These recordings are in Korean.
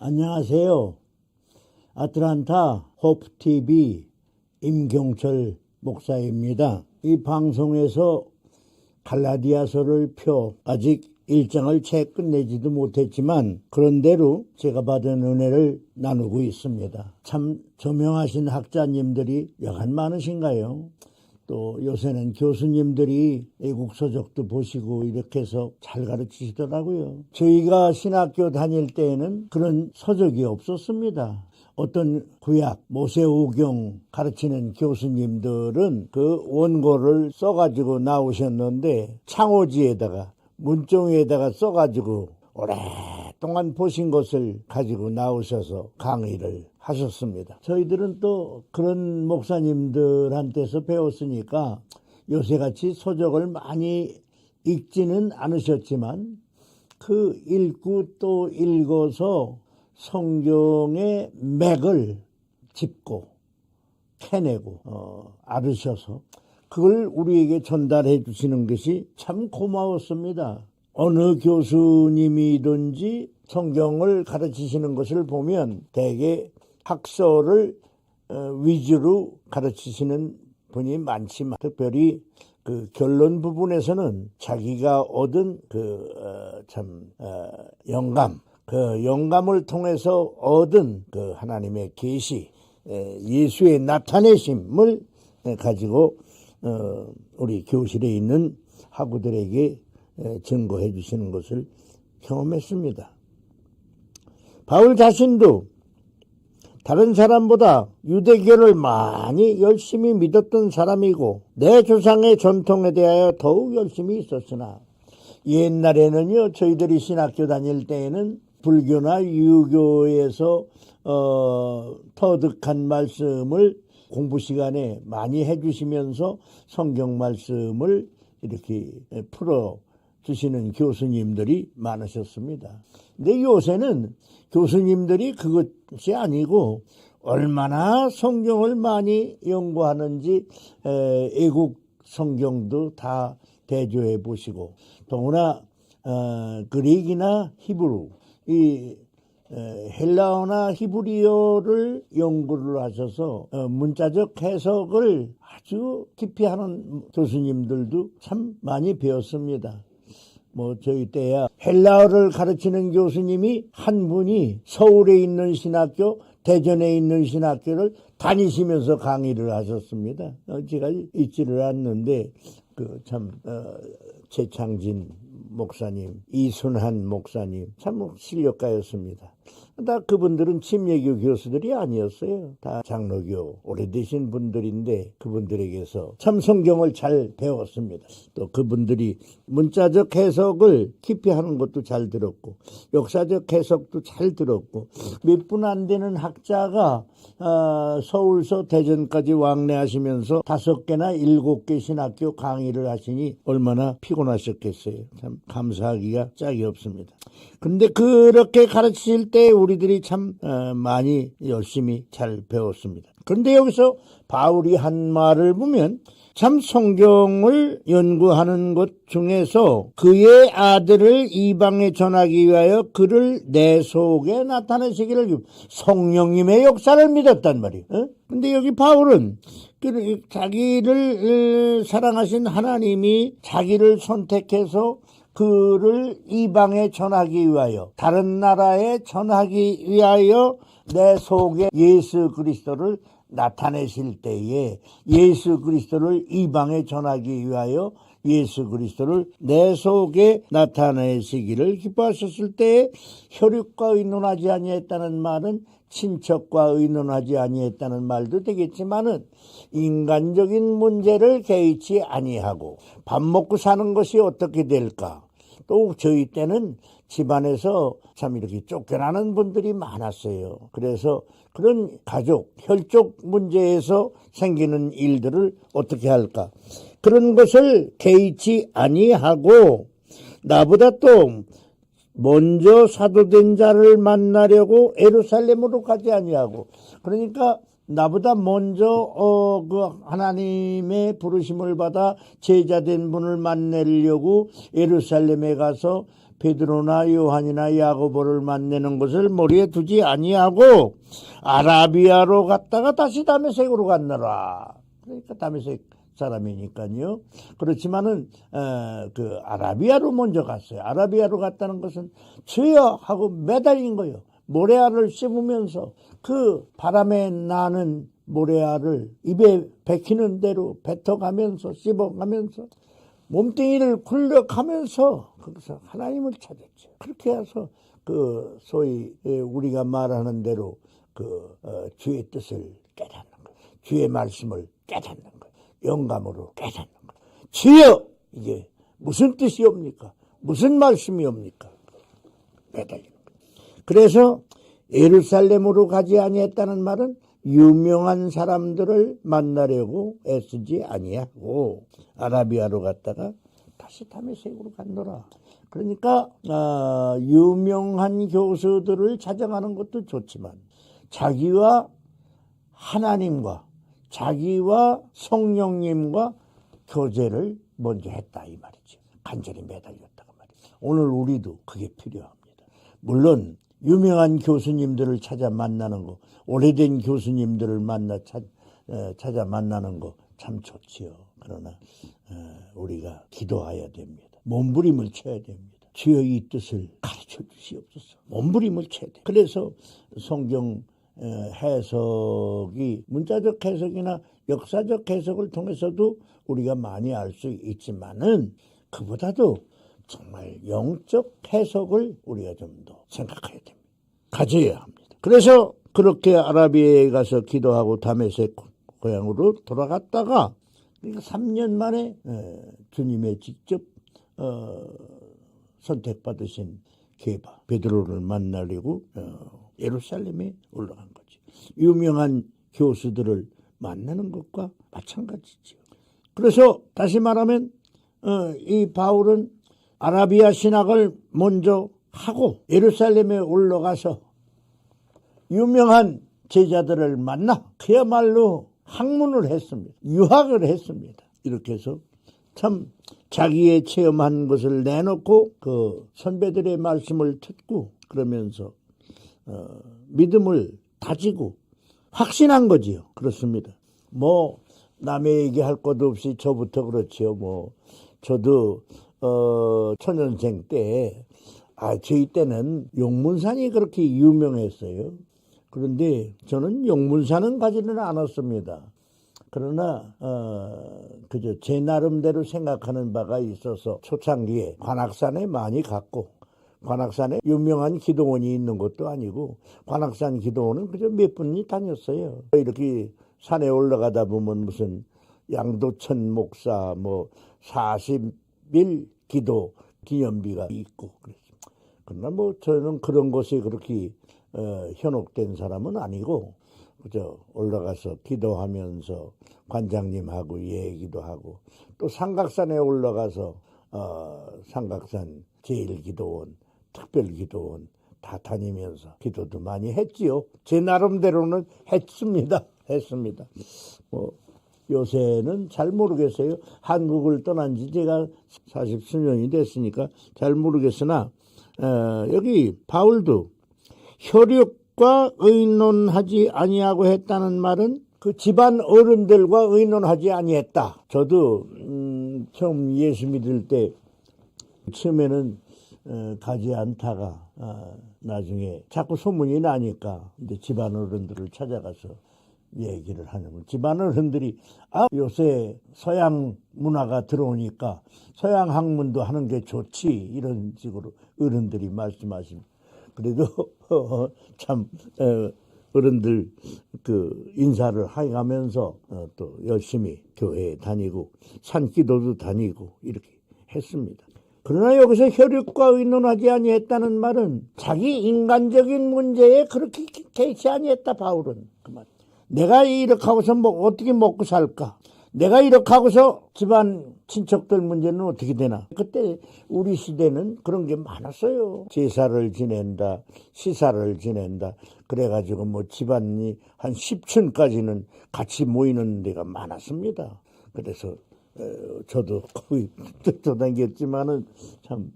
안녕하세요. 아틀란타 호프TV 임경철 목사입니다. 이 방송에서 갈라디아서를 아직 일정을 채 끝내지도 못했지만 그런대로 제가 받은 은혜를 나누고 있습니다. 참 저명하신 학자님들이 여간 많으신가요? 또 요새는 교수님들이 애국 서적도 보시고 이렇게 해서 잘 가르치시더라고요. 저희가 신학교 다닐 때에는 그런 서적이 없었습니다. 어떤 구약, 모세오경 가르치는 교수님들은 그 원고를 써가지고 나오셨는데 창호지에다가 문종에다가 써가지고 오랫동안 보신 것을 가지고 나오셔서 강의를 하셨습니다. 저희들은 또 그런 목사님들한테서 배웠으니까 요새같이 서적을 많이 읽지는 않으셨지만 그 읽고 또 읽어서 성경의 맥을 짚고 캐내고 알으셔서 그걸 우리에게 전달해 주시는 것이 참 고마웠습니다. 어느 교수님이든지 성경을 가르치시는 것을 보면 대개 학설을 위주로 가르치시는 분이 많지만 특별히 그 결론 부분에서는 자기가 얻은 영감, 그 영감을 통해서 얻은 그 하나님의 계시, 예수의 나타내심을 가지고 우리 교실에 있는 학우들에게 증거해 주시는 것을 경험했습니다. 바울 자신도 다른 사람보다 유대교를 많이 열심히 믿었던 사람이고 내 조상의 전통에 대하여 더욱 열심히 있었으나 옛날에는요, 저희들이 신학교 다닐 때에는 불교나 유교에서 터득한 말씀을 공부 시간에 많이 해주시면서 성경 말씀을 이렇게 풀어주시는 교수님들이 많으셨습니다. 근데 요새는 교수님들이 그것이 아니고 얼마나 성경을 많이 연구하는지 애국 성경도 다 대조해 보시고 더구나 그릭이나 히브리 이 헬라어나 히브리어를 연구를 하셔서 문자적 해석을 아주 깊이 하는 교수님들도 참 많이 배웠습니다. 저희 때야 헬라어를 가르치는 교수님이 한 분이 서울에 있는 신학교, 대전에 있는 신학교를 다니시면서 강의를 하셨습니다. 제가 잊지를 않는데 최창진 목사님, 이순한 목사님 참 실력가였습니다. 다 그분들은 침례교 교수들이 아니었어요. 다 장로교 오래되신 분들인데 그분들에게서 참 성경을 잘 배웠습니다. 또 그분들이 문자적 해석을 깊이 하는 것도 잘 들었고 역사적 해석도 잘 들었고 몇 분 안 되는 학자가 서울서 대전까지 왕래하시면서 5개나 7개 신학교 강의를 하시니 얼마나 피곤하셨겠어요. 참 감사하기가 짝이 없습니다. 근데 그렇게 가르치실 때 우리들이 참 많이 열심히 잘 배웠습니다. 그런데 여기서 바울이 한 말을 보면 참 성경을 연구하는 것 중에서 그의 아들을 이방에 전하기 위하여 그를 내 속에 나타내시기를 성령님의 역사를 믿었단 말이에요. 근데 여기 바울은 자기를 사랑하신 하나님이 자기를 선택해서 그를 이방에 전하기 위하여 다른 나라에 전하기 위하여 내 속에 예수 그리스도를 나타내실 때에 예수 그리스도를 이방에 전하기 위하여 예수 그리스도를 내 속에 나타내시기를 기뻐하셨을 때에 혈육과 의논하지 아니했다는 말은 친척과 의논하지 아니했다는 말도 되겠지만은 인간적인 문제를 개의치 아니하고 밥 먹고 사는 것이 어떻게 될까? 또 저희 때는 집안에서 참 이렇게 쫓겨나는 분들이 많았어요. 그래서 그런 가족, 혈족 문제에서 생기는 일들을 어떻게 할까? 그런 것을 개의치 아니하고 나보다 또 먼저 사도된 자를 만나려고 예루살렘으로 가지 아니하고 그러니까 나보다 먼저 그 하나님의 부르심을 받아 제자된 분을 만나려고 예루살렘에 가서 베드로나 요한이나 야고보를 만나는 것을 머리에 두지 아니하고 아라비아로 갔다가 다시 다메섹으로 갔느라. 그러니까 다메섹 사람이니까요. 그렇지만은 그 아라비아로 먼저 갔어요. 아라비아로 갔다는 것은 주여 하고 매달린 거예요. 모래알을 씹으면서 그 바람에 나는 모래알을 입에 베키는 대로 뱉어가면서 씹어가면서 몸뚱이를 굴려가면서 거기서 하나님을 찾았죠. 그렇게 해서 그 소위 우리가 말하는 대로 그 주의 뜻을 깨닫는 거예요. 주의 말씀을 깨닫는 거예요. 영감으로 깨닫는 거예요. 주여 이게 무슨 뜻이옵니까? 무슨 말씀이옵니까? 매달리는 거예요. 그래서 예루살렘으로 가지 아니했다는 말은 유명한 사람들을 만나려고 애쓰지 아니하고 아라비아로 갔다가 다시 다메섹으로 갔노라. 그러니까 유명한 교수들을 찾아가는 것도 좋지만 자기와 하나님과 자기와 성령님과 교제를 먼저 했다 이 말이죠. 간절히 매달렸다고 말이죠. 오늘 우리도 그게 필요합니다. 물론 유명한 교수님들을 찾아 만나는 거, 오래된 교수님들을 찾아 만나는 거 참 좋지요. 그러나 우리가 기도해야 됩니다. 몸부림을 쳐야 됩니다. 주여 이 뜻을 가르쳐 주시옵소서. 몸부림을 쳐야 돼요. 그래서 성경 해석이 문자적 해석이나 역사적 해석을 통해서도 우리가 많이 알 수 있지만은 그보다도 정말 영적 해석을 우리가 좀 더 생각해야 됩니다. 가져야 합니다. 그래서 그렇게 아라비아에 가서 기도하고 다메섹 고향으로 돌아갔다가 3년 만에 주님의 직접 선택받으신 게바 베드로를 만나려고 예루살렘에 올라간 거죠. 유명한 교수들을 만나는 것과 마찬가지죠. 그래서 다시 말하면 이 바울은 아라비아 신학을 먼저 하고 예루살렘에 올라가서 유명한 제자들을 만나 그야말로 학문을 했습니다. 유학을 했습니다. 이렇게 해서 참 자기의 체험한 것을 내놓고 그 선배들의 말씀을 듣고 그러면서 믿음을 다지고 확신한 거지요. 그렇습니다. 뭐 남의 얘기할 것도 없이 저부터 그렇지요. 뭐 저도 초년생 때 저희 때는 용문산이 그렇게 유명했어요. 그런데 저는 용문산은 가지는 않았습니다. 그러나 그저 제 나름대로 생각하는 바가 있어서 초창기에 관악산에 많이 갔고 관악산에 유명한 기도원이 있는 것도 아니고 관악산 기도원은 그저 몇 분이 다녔어요. 이렇게 산에 올라가다 보면 무슨 양도천 목사 뭐 40일 기도 기념비가 있고 그랬습니다. 그러나 뭐 저는 그런 것이 그렇게 현혹된 사람은 아니고 그저 올라가서 기도하면서 관장님하고 얘기도 하고 또 삼각산에 올라가서 삼각산 제일기도원, 특별기도원 다 다니면서 기도도 많이 했지요. 제 나름대로는 했습니다. 뭐 요새는 잘 모르겠어요. 한국을 떠난 지 제가 40수년이 됐으니까 잘 모르겠으나 여기 바울도 혈육과 의논하지 아니하고 했다는 말은 그 집안 어른들과 의논하지 아니했다. 저도 처음 예수 믿을 때 처음에는 가지 않다가 나중에 자꾸 소문이 나니까 이제 집안 어른들을 찾아가서 얘기를 하는 거예요. 집안 어른들이 요새 서양 문화가 들어오니까 서양 학문도 하는 게 좋지 이런 식으로 어른들이 말씀하십니다. 그래도 참 어른들 그 인사를 하면서 또 열심히 교회에 다니고 산기도도 다니고 이렇게 했습니다. 그러나 여기서 혈육과 의논하지 아니했다는 말은 자기 인간적인 문제에 그렇게 개의치 아니했다. 바울은 그 말. 내가 이렇게 하고서 뭐 어떻게 먹고 살까? 내가 이렇게 하고서 집안 친척들 문제는 어떻게 되나. 그때 우리 시대는 그런 게 많았어요. 제사를 지낸다, 시사를 지낸다. 그래가지고 뭐 집안이 한 10층까지는 같이 모이는 데가 많았습니다. 그래서 저도 거의 떠당겼지만은 참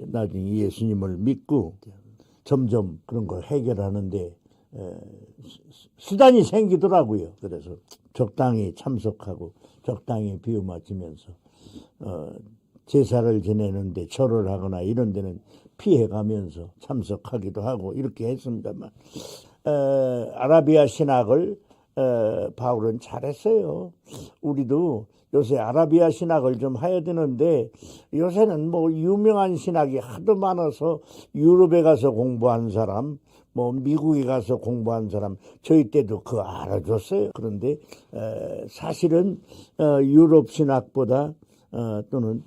나중에 예수님을 믿고 점점 그런 걸 해결하는데 수단이 생기더라고요. 그래서 적당히 참석하고 적당히 비유 맞추면서 제사를 지내는데 절을 하거나 이런 데는 피해가면서 참석하기도 하고 이렇게 했습니다만 아라비아 신학을 바울은 잘했어요. 우리도 요새 아라비아 신학을 좀 해야 되는데 요새는 뭐 유명한 신학이 하도 많아서 유럽에 가서 공부한 사람, 뭐 미국에 가서 공부한 사람 저희 때도 그거 알아줬어요. 그런데 사실은 유럽 신학보다 또는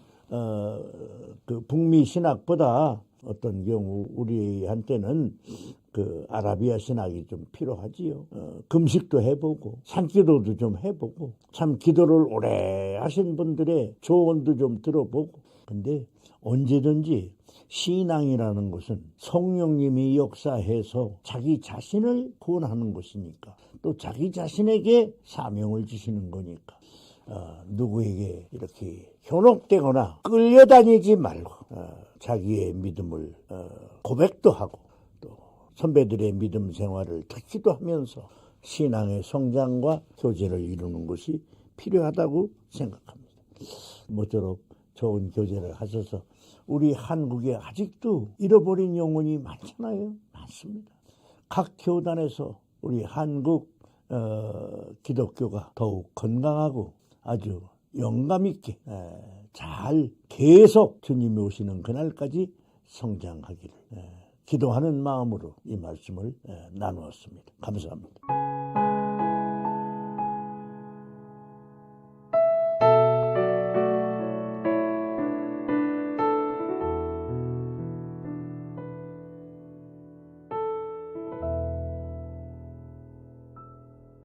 그 북미 신학보다 어떤 경우 우리한테는 그 아라비아 신학이 좀 필요하지요. 금식도 해보고 산기도도 좀 해보고 참 기도를 오래 하신 분들의 조언도 좀 들어보고. 근데 언제든지 신앙이라는 것은 성령님이 역사해서 자기 자신을 구원하는 것이니까 또 자기 자신에게 사명을 주시는 거니까 누구에게 이렇게 현혹되거나 끌려다니지 말고 자기의 믿음을 고백도 하고 또 선배들의 믿음 생활을 듣기도 하면서 신앙의 성장과 교제를 이루는 것이 필요하다고 생각합니다. 모쪼록 좋은 교제를 하셔서 우리 한국에 아직도 잃어버린 영혼이 많잖아요. 많습니다. 각 교단에서 우리 한국 기독교가 더욱 건강하고 아주 영감 있게 잘 계속 주님이 오시는 그날까지 성장하기를 기도하는 마음으로 이 말씀을 나누었습니다. 감사합니다.